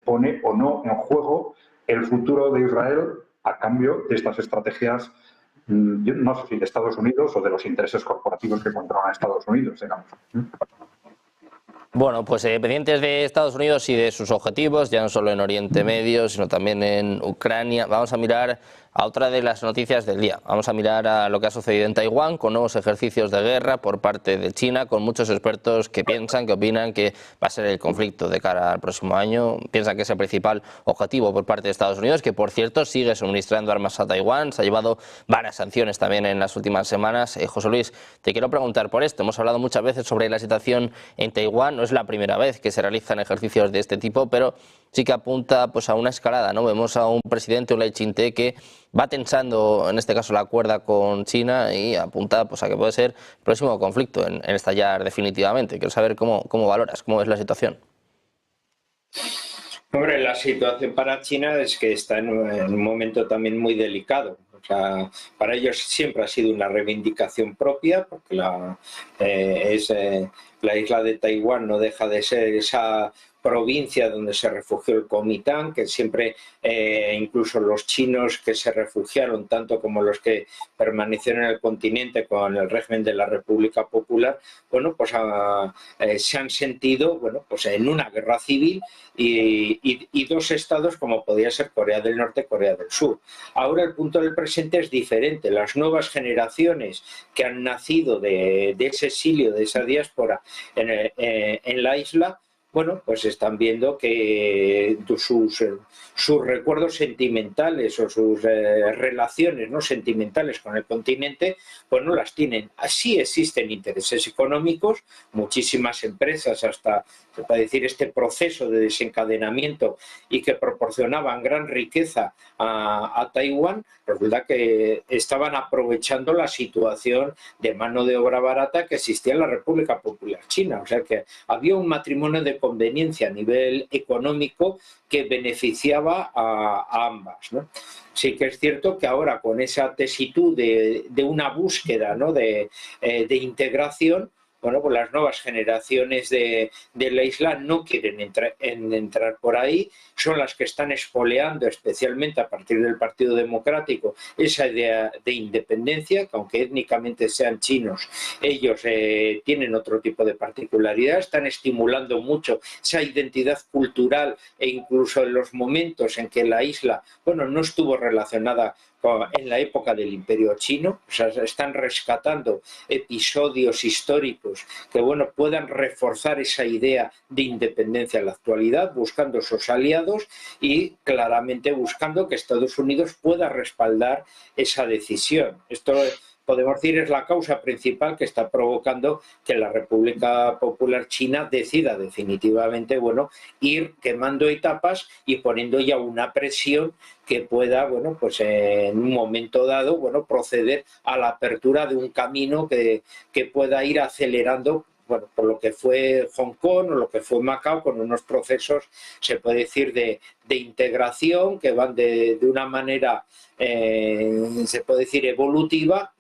pone o no en juego el futuro de Israel a cambio de estas estrategias, yo no sé si de Estados Unidos o de los intereses corporativos que controlan a Estados Unidos, digamos. Bueno, pues pendientes de Estados Unidos y de sus objetivos, ya no solo en Oriente Medio, sino también en Ucrania. Vamos a mirar a otra de las noticias del día. Vamos a mirar a lo que ha sucedido en Taiwán con nuevos ejercicios de guerra por parte de China, con muchos expertos que piensan, que opinan que va a ser el conflicto de cara al próximo año. Piensan que es el principal objetivo por parte de Estados Unidos, que por cierto sigue suministrando armas a Taiwán. Se ha llevado varias sanciones también en las últimas semanas. José Luis, te quiero preguntar por esto. Hemos hablado muchas veces sobre la situación en Taiwán. No es la primera vez que se realizan ejercicios de este tipo, pero sí que apunta pues a una escalada, ¿no? Vemos a un presidente, un Lai Ching-te, que va tensando, en este caso, la cuerda con China y apunta pues a que puede ser el próximo conflicto en estallar definitivamente. Quiero saber cómo valoras, cómo ves la situación. Hombre, la situación para China es que está en un momento también muy delicado. O sea, para ellos siempre ha sido una reivindicación propia, porque la isla de Taiwán no deja de ser esa provincia donde se refugió el Kuomintang, que siempre, incluso los chinos que se refugiaron, tanto como los que permanecieron en el continente con el régimen de la República Popular, bueno, pues se han sentido, bueno, pues en una guerra civil y dos estados como podía ser Corea del Norte y Corea del Sur. Ahora el punto del presente es diferente. Las nuevas generaciones que han nacido de ese exilio, de esa diáspora en la isla, bueno, pues están viendo que sus recuerdos sentimentales o sus relaciones no sentimentales con el continente, pues no las tienen. Así existen intereses económicos, muchísimas empresas, hasta se puede decir este proceso de desencadenamiento y que proporcionaban gran riqueza a Taiwán, resulta que estaban aprovechando la situación de mano de obra barata que existía en la República Popular China. O sea que había un matrimonio de conveniencia a nivel económico que beneficiaba a ambas, ¿no? Sí que es cierto que ahora con esa tesitud de una búsqueda, ¿no?, de integración, bueno, pues las nuevas generaciones de la isla no quieren entrar por ahí, son las que están espoleando, especialmente a partir del Partido Democrático, esa idea de independencia, que aunque étnicamente sean chinos, ellos tienen otro tipo de particularidad, están estimulando mucho esa identidad cultural e incluso en los momentos en que la isla, bueno, no estuvo relacionada en la época del Imperio Chino, o sea, están rescatando episodios históricos que, bueno, puedan reforzar esa idea de independencia en la actualidad, buscando sus aliados y claramente buscando que Estados Unidos pueda respaldar esa decisión. Esto, podemos decir, es la causa principal que está provocando que la República Popular China decida definitivamente, bueno, ir quemando etapas y poniendo ya una presión que pueda, bueno, pues en un momento dado, bueno, proceder a la apertura de un camino que pueda ir acelerando, bueno, por lo que fue Hong Kong o lo que fue Macao, con unos procesos, se puede decir, de integración que van de una manera, se puede decir, evolutiva,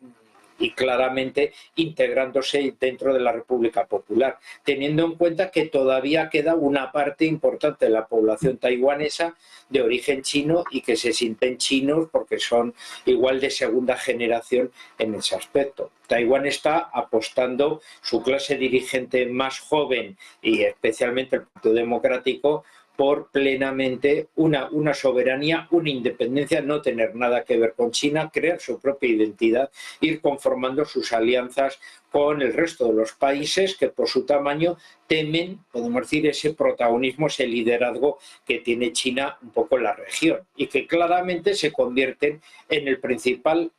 y claramente integrándose dentro de la República Popular, teniendo en cuenta que todavía queda una parte importante de la población taiwanesa de origen chino y que se sienten chinos porque son igual de segunda generación en ese aspecto. Taiwán está apostando, su clase dirigente más joven y especialmente el Partido Democrático, por plenamente una soberanía, una independencia, no tener nada que ver con China, crear su propia identidad, ir conformando sus alianzas con el resto de los países que por su tamaño temen, podemos decir, ese protagonismo, ese liderazgo que tiene China un poco en la región y que claramente se convierten en el principal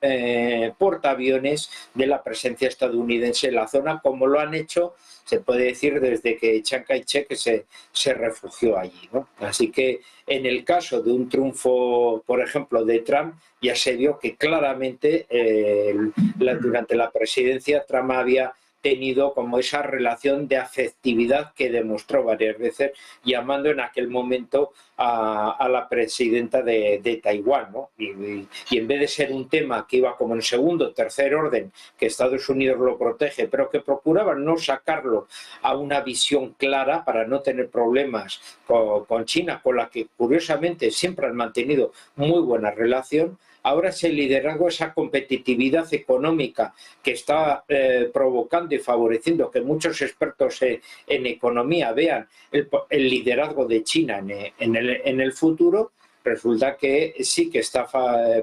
portaaviones de la presencia estadounidense en la zona, como lo han hecho, se puede decir, desde que Chiang Kai-shek se refugió allí, ¿no? Así que en el caso de un triunfo, por ejemplo, de Trump, ya se vio que claramente durante la presidencia Trump había tenido como esa relación de afectividad que demostró varias veces, llamando en aquel momento a la presidenta de Taiwán, ¿no? Y en vez de ser un tema que iba como en segundo o tercer orden, que Estados Unidos lo protege, pero que procuraban no sacarlo a una visión clara para no tener problemas con China, con la que curiosamente siempre han mantenido muy buena relación. Ahora ese liderazgo, esa competitividad económica que está provocando y favoreciendo que muchos expertos en economía vean el liderazgo de China en el futuro, resulta que sí que está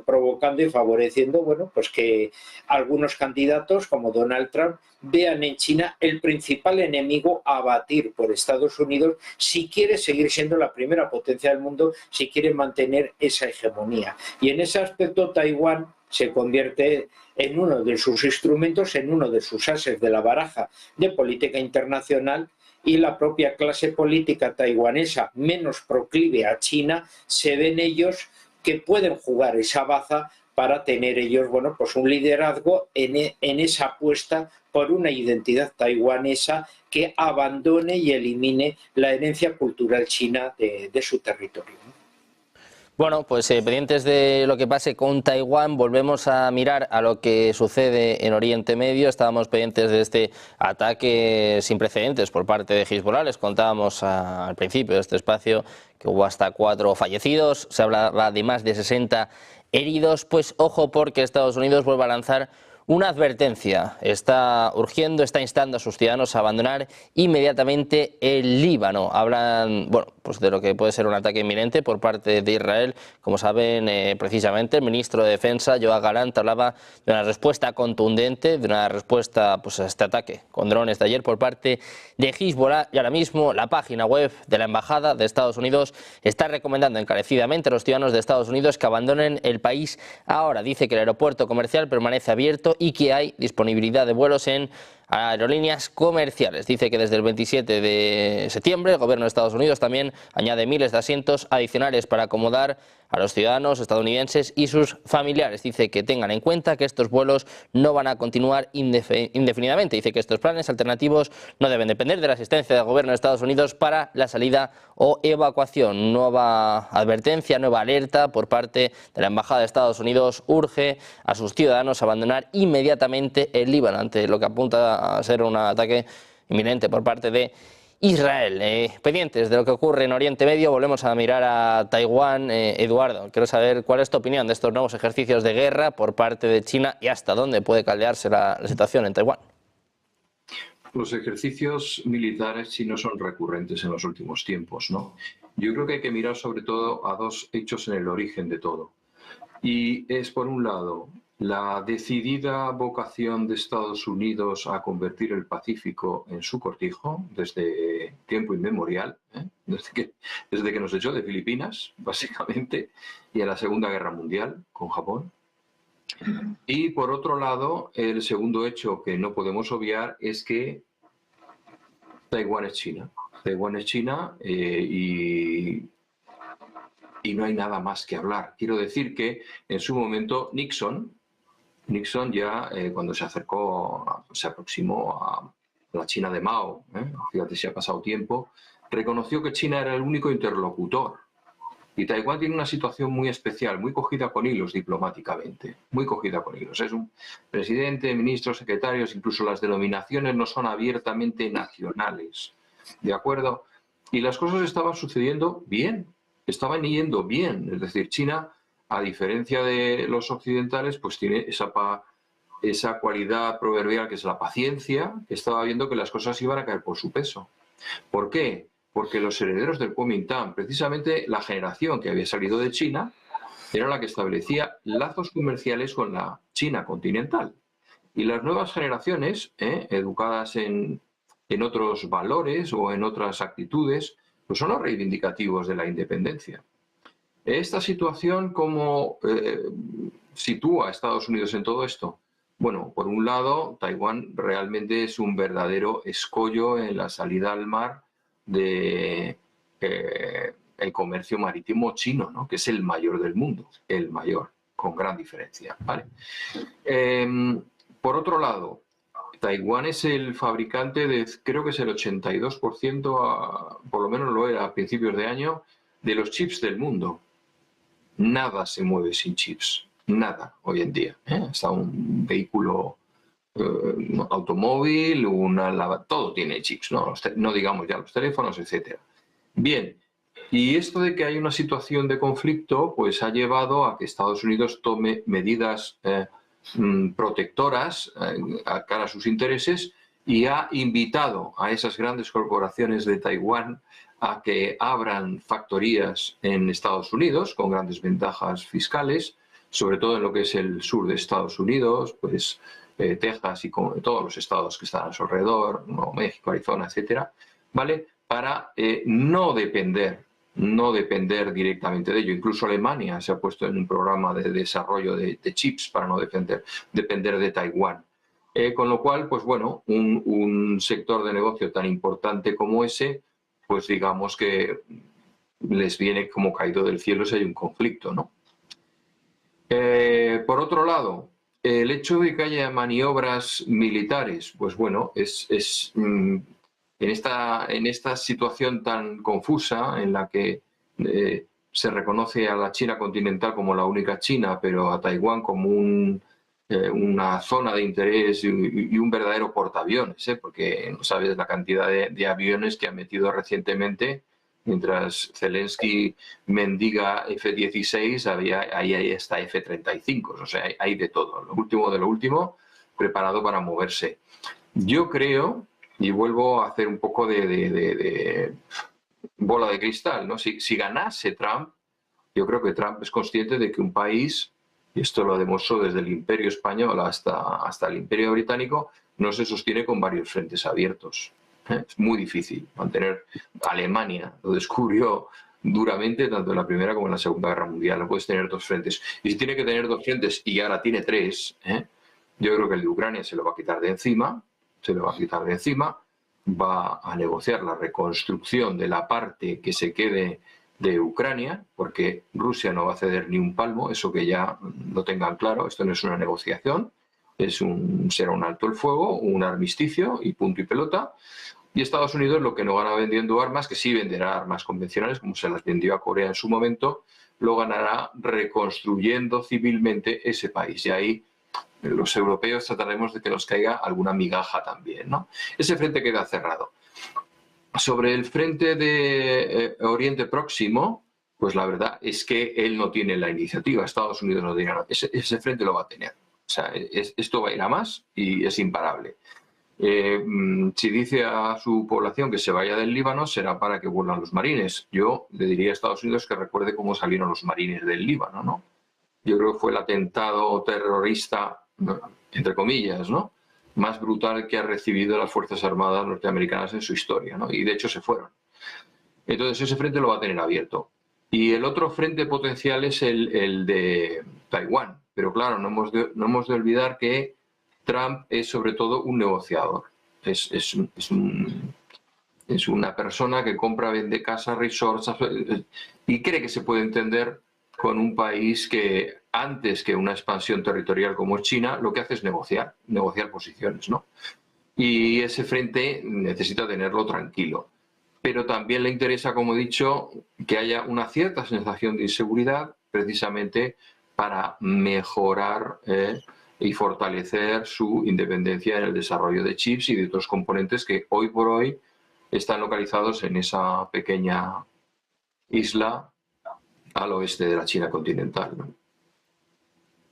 provocando y favoreciendo, bueno, pues que algunos candidatos como Donald Trump vean en China el principal enemigo a batir por Estados Unidos si quiere seguir siendo la primera potencia del mundo, si quiere mantener esa hegemonía. Y en ese aspecto Taiwán se convierte en uno de sus instrumentos, en uno de sus ases de la baraja de política internacional, y la propia clase política taiwanesa menos proclive a China se ven ellos que pueden jugar esa baza para tener ellos, bueno, pues un liderazgo en esa apuesta por una identidad taiwanesa que abandone y elimine la herencia cultural china de su territorio. Bueno, pues pendientes de lo que pase con Taiwán, volvemos a mirar a lo que sucede en Oriente Medio. Estábamos pendientes de este ataque sin precedentes por parte de Hezbollah. Les contábamos al principio de este espacio que hubo hasta 4 fallecidos, se hablaba de más de 60 heridos. Pues ojo, porque Estados Unidos vuelve a lanzar una advertencia. Está urgiendo, está instando a sus ciudadanos a abandonar inmediatamente el Líbano. Hablan, bueno, pues de lo que puede ser un ataque inminente por parte de Israel. Como saben, precisamente el ministro de Defensa, Yoav Gallant, hablaba de una respuesta contundente, de una respuesta pues, a este ataque con drones de ayer por parte de Hezbollah. Y ahora mismo la página web de la Embajada de Estados Unidos está recomendando encarecidamente a los ciudadanos de Estados Unidos que abandonen el país ahora. Dice que el aeropuerto comercial permanece abierto y que hay disponibilidad de vuelos en aerolíneas comerciales. Dice que desde el 27 de septiembre el gobierno de Estados Unidos también añade miles de asientos adicionales para acomodar a los ciudadanos estadounidenses y sus familiares. Dice que tengan en cuenta que estos vuelos no van a continuar indefinidamente. Dice que estos planes alternativos no deben depender de la asistencia del gobierno de Estados Unidos para la salida o evacuación. Nueva advertencia, nueva alerta por parte de la Embajada de Estados Unidos. Urge a sus ciudadanos a abandonar inmediatamente el Líbano ante lo que apunta a ser un ataque inminente por parte de Israel. Pendientes de lo que ocurre en Oriente Medio, volvemos a mirar a Taiwán. Eduardo, quiero saber cuál es tu opinión de estos nuevos ejercicios de guerra por parte de China y hasta dónde puede caldearse la situación en Taiwán. Los ejercicios militares chinos son recurrentes en los últimos tiempos, ¿no? Yo creo que hay que mirar sobre todo a 2 hechos en el origen de todo. Y es, por un lado, la decidida vocación de Estados Unidos a convertir el Pacífico en su cortijo desde tiempo inmemorial, desde que nos echó de Filipinas, básicamente, y en la Segunda Guerra Mundial con Japón. Y por otro lado, el segundo hecho que no podemos obviar es que Taiwán es China. Taiwán es China y no hay nada más que hablar. Quiero decir que en su momento Nixon ya cuando se aproximó a la China de Mao, fíjate si ha pasado tiempo, reconoció que China era el único interlocutor. Y Taiwán tiene una situación muy especial, muy cogida con hilos diplomáticamente, muy cogida con hilos. Es un presidente, ministros, secretarios, incluso las denominaciones no son abiertamente nacionales, ¿de acuerdo? Y las cosas estaban sucediendo bien, estaban yendo bien. Es decir, China, a diferencia de los occidentales, pues tiene esa cualidad proverbial que es la paciencia, que estaba viendo que las cosas iban a caer por su peso. ¿Por qué? Porque los herederos del Kuomintang, precisamente la generación que había salido de China, era la que establecía lazos comerciales con la China continental. Y las nuevas generaciones, educadas en otros valores o en otras actitudes, pues son los reivindicativos de la independencia. ¿Esta situación cómo sitúa a Estados Unidos en todo esto? Bueno, por un lado, Taiwán realmente es un verdadero escollo en la salida al mar de el comercio marítimo chino, ¿no? Que es el mayor del mundo, el mayor, con gran diferencia, ¿vale? Por otro lado, Taiwán es el fabricante de, creo que es el 82%, por lo menos lo era a principios de año, de los chips del mundo. Nada se mueve sin chips, nada hoy en día. Hasta un vehículo automóvil, todo tiene chips, no digamos ya los teléfonos, etcétera. Bien, y esto de que hay una situación de conflicto, pues ha llevado a que Estados Unidos tome medidas protectoras a cara a sus intereses y ha invitado a esas grandes corporaciones de Taiwán a que abran factorías en Estados Unidos con grandes ventajas fiscales, sobre todo en lo que es el sur de Estados Unidos, pues Texas y con todos los estados que están a su alrededor, Nuevo México, Arizona, etcétera, ¿vale? Para no depender directamente de ello. Incluso Alemania se ha puesto en un programa de desarrollo de chips para no depender de Taiwán. Con lo cual, pues bueno, un sector de negocio tan importante como ese, pues digamos que les viene como caído del cielo si hay un conflicto, ¿no? Por otro lado, el hecho de que haya maniobras militares, pues bueno, en esta situación tan confusa en la que se reconoce a la China continental como la única China, pero a Taiwán como una zona de interés y un verdadero portaaviones, porque no sabes la cantidad de aviones que ha metido recientemente. Mientras Zelensky mendiga F-16, ahí está F-35, o sea, hay de todo, lo último de lo último, preparado para moverse. Yo creo, y vuelvo a hacer un poco de bola de cristal, ¿no? Si ganase Trump, yo creo que Trump es consciente de que un país, y esto lo demostró desde el Imperio Español hasta el Imperio Británico, no se sostiene con varios frentes abiertos. Es muy difícil mantener. Alemania lo descubrió duramente tanto en la Primera como en la Segunda Guerra Mundial. No puedes tener dos frentes. Y si tiene que tener dos frentes y ahora tiene tres, yo creo que el de Ucrania se lo va a quitar de encima, va a negociar la reconstrucción de la parte que se quede de Ucrania, porque Rusia no va a ceder ni un palmo, eso que ya lo tengan claro, esto no es una negociación, será un alto el fuego, un armisticio y punto y pelota. Y Estados Unidos lo que no gana vendiendo armas, que sí venderá armas convencionales, como se las vendió a Corea en su momento, lo ganará reconstruyendo civilmente ese país. Y ahí los europeos trataremos de que nos caiga alguna migaja también, ¿no? Ese frente queda cerrado. Sobre el frente de Oriente Próximo, pues la verdad es que él no tiene la iniciativa, Estados Unidos no tiene nada. Ese frente lo va a tener. O sea, esto va a ir a más y es imparable. Si dice a su población que se vaya del Líbano, será para que vuelvan los marines. Yo le diría a Estados Unidos que recuerde cómo salieron los marines del Líbano, ¿no? Yo creo que fue el atentado terrorista, entre comillas, ¿no?, más brutal que ha recibido las Fuerzas Armadas norteamericanas en su historia, ¿no? Y de hecho se fueron. Entonces ese frente lo va a tener abierto. Y el otro frente potencial es el de Taiwán. Pero claro, no hemos de olvidar que Trump es sobre todo un negociador. Es una persona que compra, vende casas, resorts, y cree que se puede entender con un país que, antes que una expansión territorial como China, lo que hace es negociar posiciones, ¿no? Y ese frente necesita tenerlo tranquilo. Pero también le interesa, como he dicho, que haya una cierta sensación de inseguridad, precisamente para mejorar y fortalecer su independencia en el desarrollo de chips y de otros componentes que hoy por hoy están localizados en esa pequeña isla al oeste de la China continental, ¿no?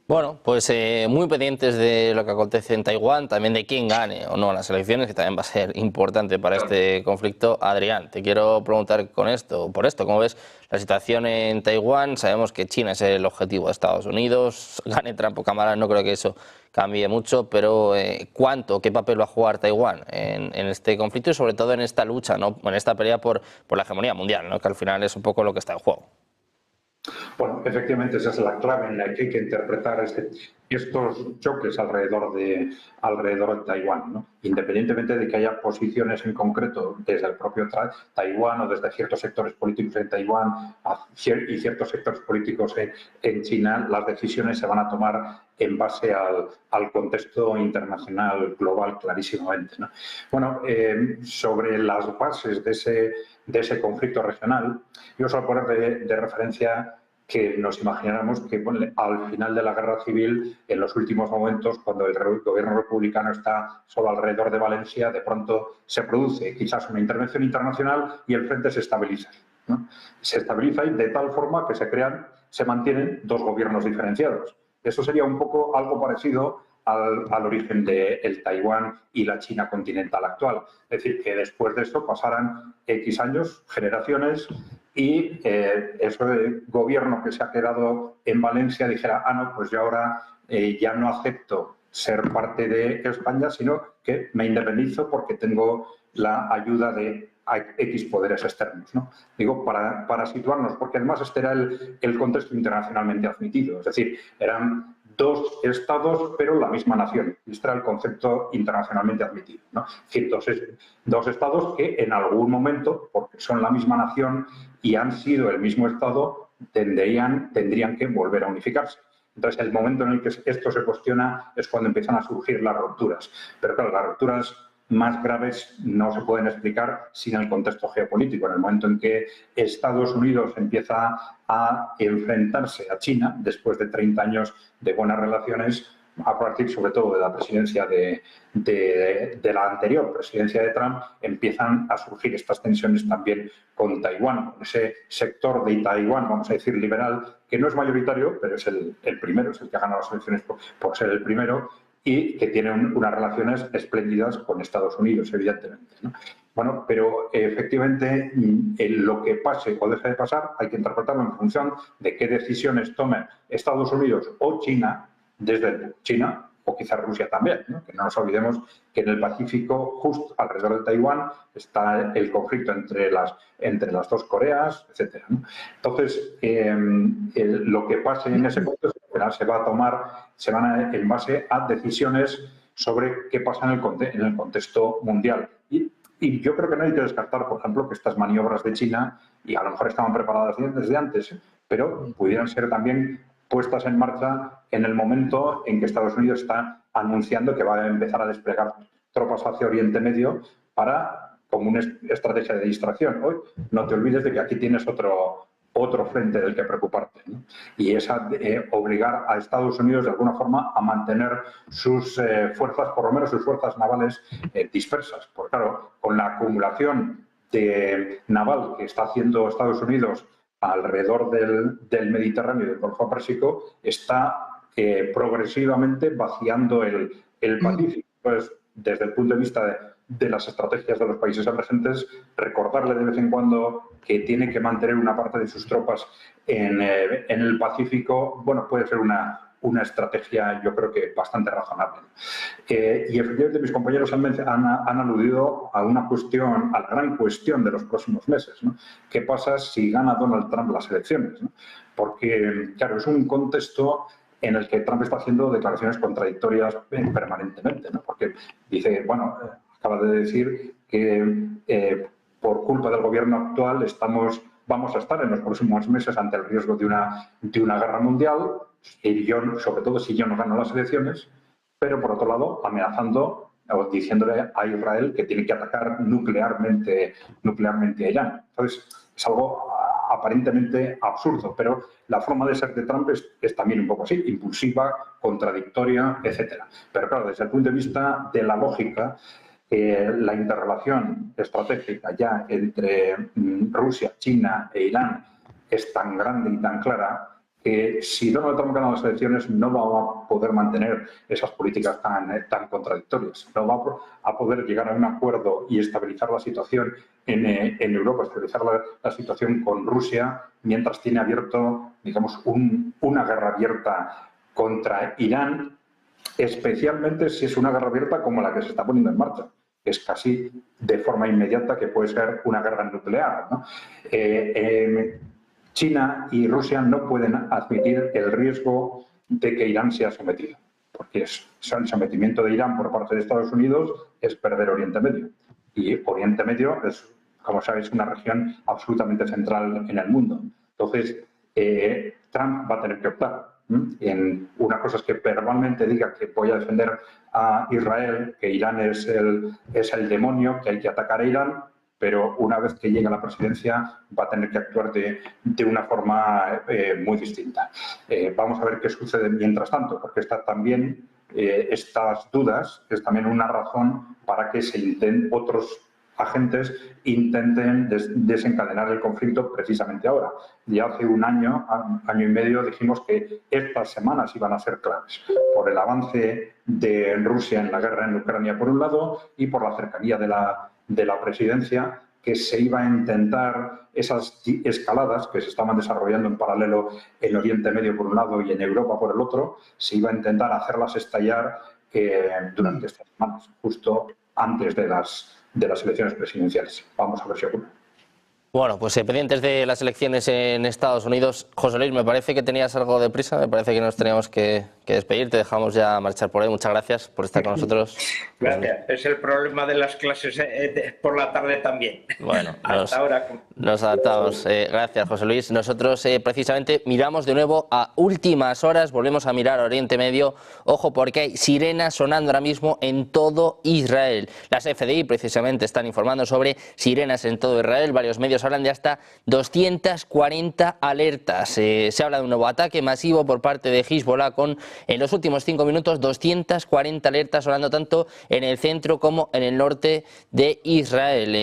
Bueno, pues muy pendientes de lo que acontece en Taiwán, también de quién gane o no las elecciones, que también va a ser importante para este conflicto. Adrián, te quiero preguntar por esto, ¿cómo ves la situación en Taiwán? Sabemos que China es el objetivo de Estados Unidos, gane Trump o Kamala, no creo que eso cambie mucho, pero ¿qué papel va a jugar Taiwán en este conflicto y sobre todo en esta lucha, ¿no?, en esta pelea por la hegemonía mundial, ¿no?, que al final es un poco lo que está en juego? Bueno, efectivamente esa es la clave en la que hay que interpretar estos choques alrededor de Taiwán, ¿no? Independientemente de que haya posiciones en concreto desde el propio Taiwán o desde ciertos sectores políticos en Taiwán y ciertos sectores políticos en China, las decisiones se van a tomar en base al contexto internacional global clarísimamente, ¿no? Bueno, sobre las bases de ese conflicto regional, yo suelo poner de referencia que nos imagináramos que bueno, al final de la guerra civil, en los últimos momentos, cuando el gobierno republicano está solo alrededor de Valencia, de pronto se produce quizás una intervención internacional y el frente se estabiliza, ¿no? Se estabiliza de tal forma que se mantienen dos gobiernos diferenciados. Eso sería un poco algo parecido al origen del Taiwán y la China continental actual. Es decir, que después de eso pasaran X años, generaciones, y ese gobierno que se ha quedado en Valencia dijera, no, pues yo ahora ya no acepto ser parte de España, sino que me independizo porque tengo la ayuda de X poderes externos, ¿no? Digo, para situarnos, porque además este era el contexto internacionalmente admitido, es decir, eran dos estados, pero la misma nación. Este era el concepto internacionalmente admitido, ¿no? Es decir, dos estados que en algún momento, porque son la misma nación y han sido el mismo estado, tendrían que volver a unificarse. Entonces, el momento en el que esto se cuestiona es cuando empiezan a surgir las rupturas. Pero claro, las rupturas más graves no se pueden explicar sin el contexto geopolítico. En el momento en que Estados Unidos empieza a enfrentarse a China, después de 30 años de buenas relaciones, a partir sobre todo de la presidencia de la anterior presidencia de Trump, empiezan a surgir estas tensiones también con Taiwán, con ese sector de Taiwán, vamos a decir, liberal, que no es mayoritario, pero es el primero, es el que ha ganado las elecciones por ser el primero, y que tiene unas relaciones espléndidas con Estados Unidos, evidentemente, ¿no? Bueno, pero efectivamente lo que pase o deje de pasar hay que interpretarlo en función de qué decisiones tomen Estados Unidos o China, desde China o quizás Rusia también, ¿no? Que no nos olvidemos que en el Pacífico, justo alrededor de Taiwán, está el conflicto entre las dos Coreas, etcétera, ¿no? Entonces, lo que pase en ese contexto se van en base a decisiones sobre qué pasa en el contexto mundial. Y yo creo que no hay que descartar, por ejemplo, que estas maniobras de China, y a lo mejor estaban preparadas desde antes, pero pudieran ser también puestas en marcha en el momento en que Estados Unidos está anunciando que va a empezar a desplegar tropas hacia Oriente Medio como una estrategia de distracción. Hoy no te olvides de que aquí tienes otro frente del que preocuparte, ¿no? Y es obligar a Estados Unidos de alguna forma a mantener sus fuerzas, por lo menos sus fuerzas navales dispersas. Porque claro, con la acumulación naval que está haciendo Estados Unidos alrededor del Mediterráneo y del Golfo Pérsico, está progresivamente vaciando el Pacífico. Entonces, desde el punto de vista de las estrategias de los países emergentes, recordarle de vez en cuando que tiene que mantener una parte de sus tropas en el Pacífico, bueno, puede ser una estrategia, yo creo que bastante razonable. Y efectivamente mis compañeros han aludido a una cuestión, a la gran cuestión de los próximos meses, ¿no? ¿Qué pasa si gana Donald Trump las elecciones, ¿no? Porque, claro, es un contexto en el que Trump está haciendo declaraciones contradictorias permanentemente, ¿no? Porque dice, bueno, acaba de decir que por culpa del gobierno actual vamos a estar en los próximos meses ante el riesgo de una guerra mundial, y sobre todo si yo no gano las elecciones, pero por otro lado amenazando o diciéndole a Israel que tiene que atacar nuclearmente a Irán. Entonces, es algo aparentemente absurdo, pero la forma de ser de Trump es también un poco así, impulsiva, contradictoria, etcétera. Pero claro, desde el punto de vista de la lógica, la interrelación estratégica ya entre Rusia, China e Irán es tan grande y tan clara que si Donald Trump gana las elecciones no va a poder mantener esas políticas tan contradictorias. No va a poder llegar a un acuerdo y estabilizar la situación en Europa, estabilizar la situación con Rusia, mientras tiene abierto, digamos, una guerra abierta contra Irán, especialmente si es una guerra abierta como la que se está poniendo en marcha. Es casi de forma inmediata que puede ser una guerra nuclear, ¿no? China y Rusia no pueden admitir el riesgo de que Irán sea sometido, porque el sometimiento de Irán por parte de Estados Unidos es perder Oriente Medio. Y Oriente Medio es, como sabéis, una región absolutamente central en el mundo. Entonces, Trump va a tener que optar. Una cosa es que verbalmente diga que voy a defender a Israel, que Irán es el demonio, que hay que atacar a Irán, pero una vez que llegue a la presidencia va a tener que actuar de una forma muy distinta. Vamos a ver qué sucede mientras tanto, porque estas dudas es también una razón para que otros agentes intenten desencadenar el conflicto precisamente ahora. Ya hace un año y medio dijimos que estas semanas iban a ser claves por el avance de Rusia en la guerra en Ucrania por un lado y por la cercanía de la presidencia, que se iba a intentar esas escaladas que se estaban desarrollando en paralelo en Oriente Medio por un lado y en Europa por el otro, se iba a intentar hacerlas estallar durante estas semanas, justo antes de las elecciones presidenciales. Vamos a ver si ocurre. Bueno, pues pendientes de las elecciones en Estados Unidos. José Luis, me parece que tenías algo de prisa, me parece que nos teníamos que despedir, te dejamos ya marchar por ahí. Muchas gracias por estar con nosotros. Gracias, es el problema de las clases por la tarde también. Bueno, hasta ahora. Nos adaptamos. Gracias, José Luis. Nosotros precisamente miramos de nuevo a últimas horas, volvemos a mirar a Oriente Medio. Ojo, porque hay sirenas sonando ahora mismo en todo Israel. Las FDI precisamente están informando sobre sirenas en todo Israel. Varios medios hablan de hasta 240 alertas. Se habla de un nuevo ataque masivo por parte de Hezbollah con, en los últimos 5 minutos, 240 alertas sonando tanto en el centro como en el norte de Israel.